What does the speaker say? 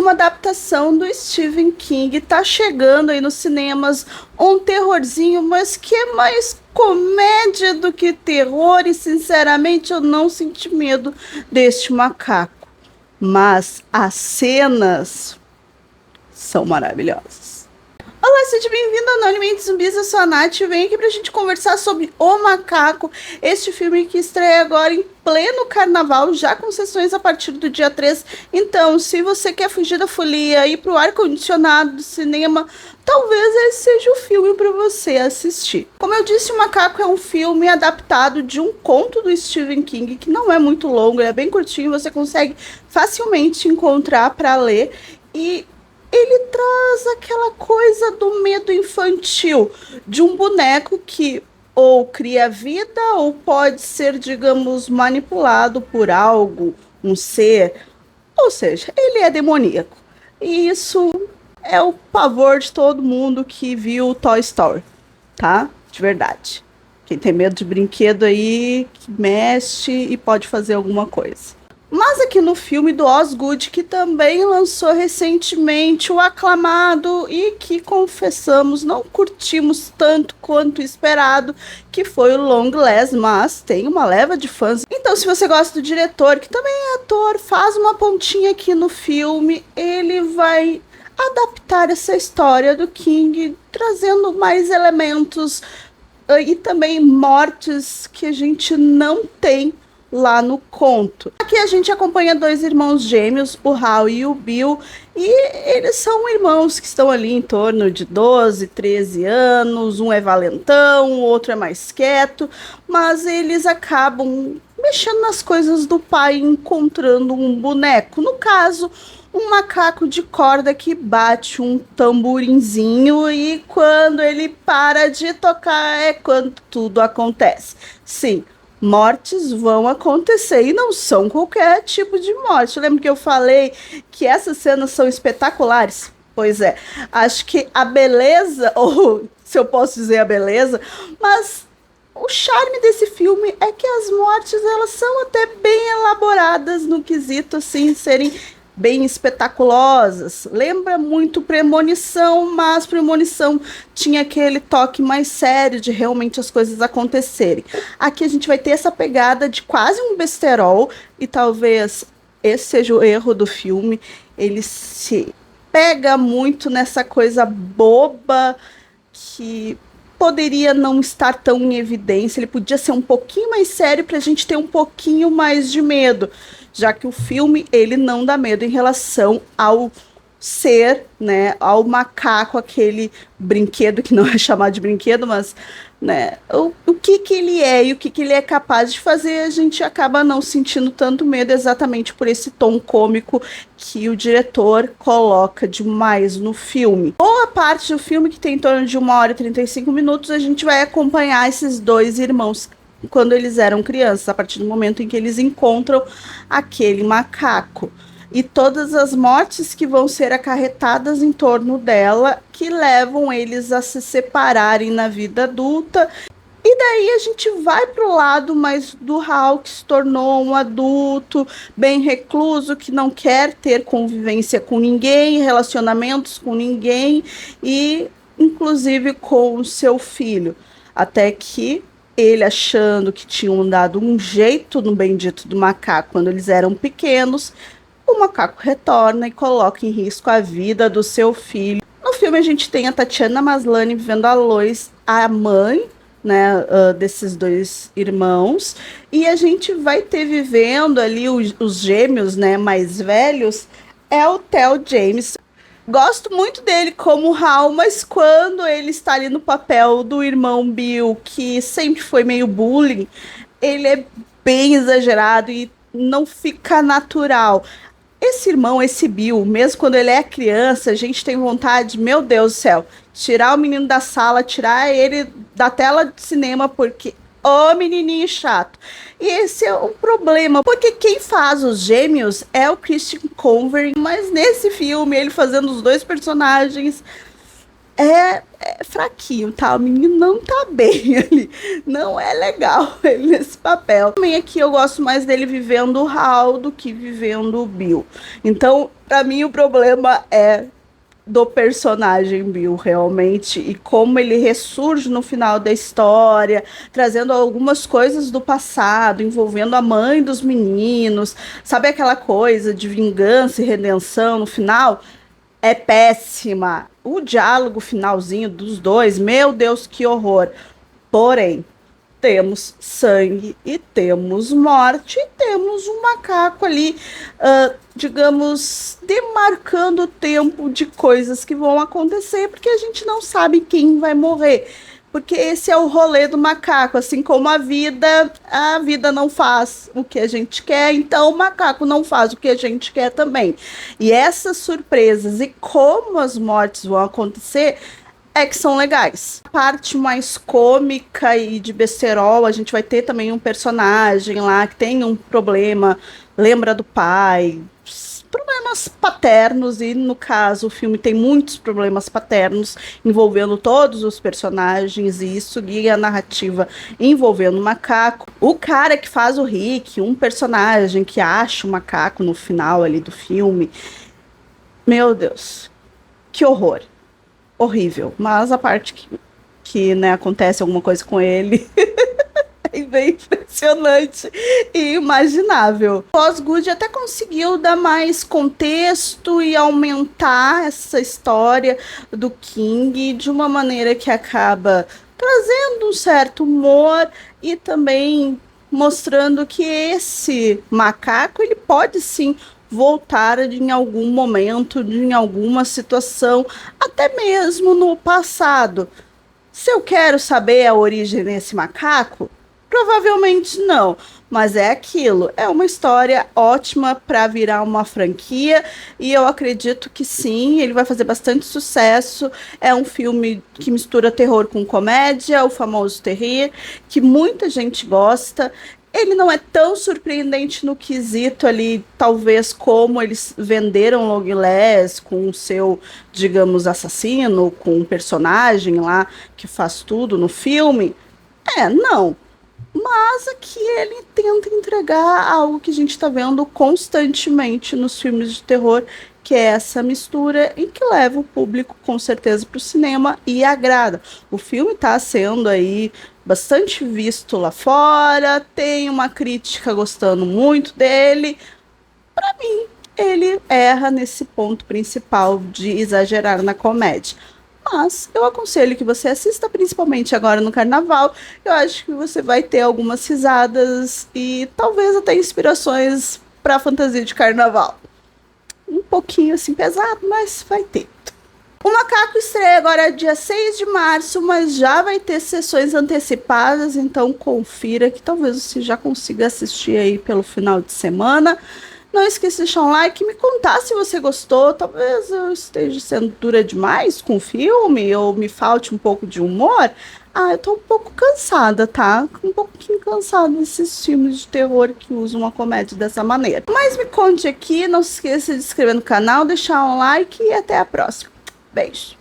uma adaptação do Stephen King. Tá chegando aí nos cinemas um terrorzinho, mas que é mais comédia do que terror. E sinceramente eu não senti medo deste macaco. Mas as cenas são maravilhosas. Olá, seja bem-vindo ao Anonymamente Zumbis, eu sou a Nath e venho aqui pra gente conversar sobre O Macaco, este filme que estreia agora em pleno carnaval, já com sessões a partir do dia 3. Então, se você quer fugir da folia e ir pro ar-condicionado do cinema, talvez esse seja o filme para você assistir. Como eu disse, O Macaco é um filme adaptado de um conto do Stephen King, que não é muito longo, ele é bem curtinho, você consegue facilmente encontrar para ler e ele traz aquela coisa do medo infantil, de um boneco que ou cria vida ou pode ser, digamos, manipulado por algo, um ser, ou seja, ele é demoníaco. E isso é o pavor de todo mundo que viu Toy Story, tá? De verdade. Quem tem medo de brinquedo aí, que mexe e pode fazer alguma coisa. Mas aqui no filme do Osgood, que também lançou recentemente o aclamado e que, confessamos, não curtimos tanto quanto esperado, que foi o Long Last, mas tem uma leva de fãs. Então, se você gosta do diretor, que também é ator, faz uma pontinha aqui no filme, ele vai adaptar essa história do King, trazendo mais elementos e também mortes que a gente não tem lá no conto. Aqui a gente acompanha dois irmãos gêmeos, o Hal e o Bill, e eles são irmãos que estão ali em torno de 12, 13 anos, um é valentão, o outro é mais quieto, mas eles acabam mexendo nas coisas do pai, encontrando um boneco, no caso, um macaco de corda que bate um tamborinzinho e quando ele para de tocar é quando tudo acontece. Sim, mortes vão acontecer e não são qualquer tipo de morte. Lembra que eu falei que essas cenas são espetaculares? Pois é, acho que a beleza, ou se eu posso dizer a beleza, mas o charme desse filme é que as mortes elas são até bem elaboradas no quesito assim, serem bem espetaculosas. Lembra muito Premonição, mas Premonição tinha aquele toque mais sério de realmente as coisas acontecerem. Aqui a gente vai ter essa pegada de quase um besterol, e talvez esse seja o erro do filme. Ele se pega muito nessa coisa boba que poderia não estar tão em evidência. Ele podia ser um pouquinho mais sério para a gente ter um pouquinho mais de medo, já que o filme ele não dá medo em relação ao ser, né, ao macaco, aquele brinquedo que não é chamado de brinquedo, mas né, o que ele é e o que ele é capaz de fazer, a gente acaba não sentindo tanto medo exatamente por esse tom cômico que o diretor coloca demais no filme. Boa parte do filme, que tem em torno de 1h e 35 minutos, a gente vai acompanhar esses dois irmãos quando eles eram crianças, a partir do momento em que eles encontram aquele macaco. E todas as mortes que vão ser acarretadas em torno dela, que levam eles a se separarem na vida adulta. E daí a gente vai pro lado mais do Hal, que se tornou um adulto bem recluso, que não quer ter convivência com ninguém, relacionamentos com ninguém, e inclusive com o seu filho. Até que ele, achando que tinham dado um jeito no bendito do macaco quando eles eram pequenos, o macaco retorna e coloca em risco a vida do seu filho. No filme a gente tem a Tatiana Maslany vivendo a Lois, a mãe, né, desses dois irmãos, e a gente vai ter vivendo ali os gêmeos, né, mais velhos, é o Theo James. Gosto muito dele como Hal, mas quando ele está ali no papel do irmão Bill, que sempre foi meio bullying, ele é bem exagerado e não fica natural. Esse irmão, esse Bill, mesmo quando ele é criança, a gente tem vontade, meu Deus do céu, tirar o menino da sala, tirar ele da tela de cinema, porque ô menininho chato. E esse é o problema, porque quem faz os gêmeos é o Christian Convery, mas nesse filme, ele fazendo os dois personagens, é fraquinho, tá? O menino não tá bem ali. Não é legal ele nesse papel. Também aqui eu gosto mais dele vivendo o Hal do que vivendo o Bill. Então, pra mim, o problema é do personagem Bill, realmente, e como ele ressurge no final da história, trazendo algumas coisas do passado, envolvendo a mãe dos meninos, sabe aquela coisa de vingança e redenção no final? É péssima. O diálogo finalzinho dos dois, meu Deus, que horror. Porém, temos sangue e temos morte e temos um macaco ali, digamos, demarcando o tempo de coisas que vão acontecer, porque a gente não sabe quem vai morrer. Porque esse é o rolê do macaco, assim como a vida não faz o que a gente quer, então o macaco não faz o que a gente quer também. E essas surpresas e como as mortes vão acontecer é que são legais. A parte mais cômica e de besterol, a gente vai ter também um personagem lá que tem um problema, lembra do pai, problemas paternos, e no caso o filme tem muitos problemas paternos envolvendo todos os personagens, e isso guia a narrativa envolvendo o macaco. O cara que faz o Rick, um personagem que acha o macaco no final ali do filme, meu Deus, que horror. Horrível, mas a parte que né, acontece alguma coisa com ele é bem impressionante e imaginável. O Osgood até conseguiu dar mais contexto e aumentar essa história do King de uma maneira que acaba trazendo um certo humor e também mostrando que esse macaco ele pode sim voltar em algum momento, em alguma situação, até mesmo no passado. Se eu quero saber a origem desse macaco, provavelmente não, mas é aquilo, é uma história ótima para virar uma franquia e eu acredito que sim, ele vai fazer bastante sucesso. É um filme que mistura terror com comédia, o famoso terrir, que muita gente gosta. Ele não é tão surpreendente no quesito ali, talvez como eles venderam Longlegs com o seu, digamos, assassino, com um personagem lá que faz tudo no filme. Não. Mas aqui ele tenta entregar algo que a gente está vendo constantemente nos filmes de terror, que é essa mistura e que leva o público com certeza para o cinema e agrada. O filme está sendo aí bastante visto lá fora, tem uma crítica gostando muito dele. Para mim, ele erra nesse ponto principal de exagerar na comédia. Mas eu aconselho que você assista, principalmente agora no carnaval. Eu acho que você vai ter algumas risadas e talvez até inspirações para a fantasia de carnaval. Um pouquinho assim pesado, mas vai ter. O Macaco estreia agora dia 6 de março, mas já vai ter sessões antecipadas, então confira que talvez você já consiga assistir aí pelo final de semana. Não esqueça de deixar um like e me contar se você gostou. Talvez eu esteja sendo dura demais com o filme ou me falte um pouco de humor. Eu tô um pouco cansada, tá? Um pouquinho cansada desses filmes de terror que usam a comédia dessa maneira. Mas me conte aqui, não se esqueça de se inscrever no canal, deixar um like e até a próxima. Beijo!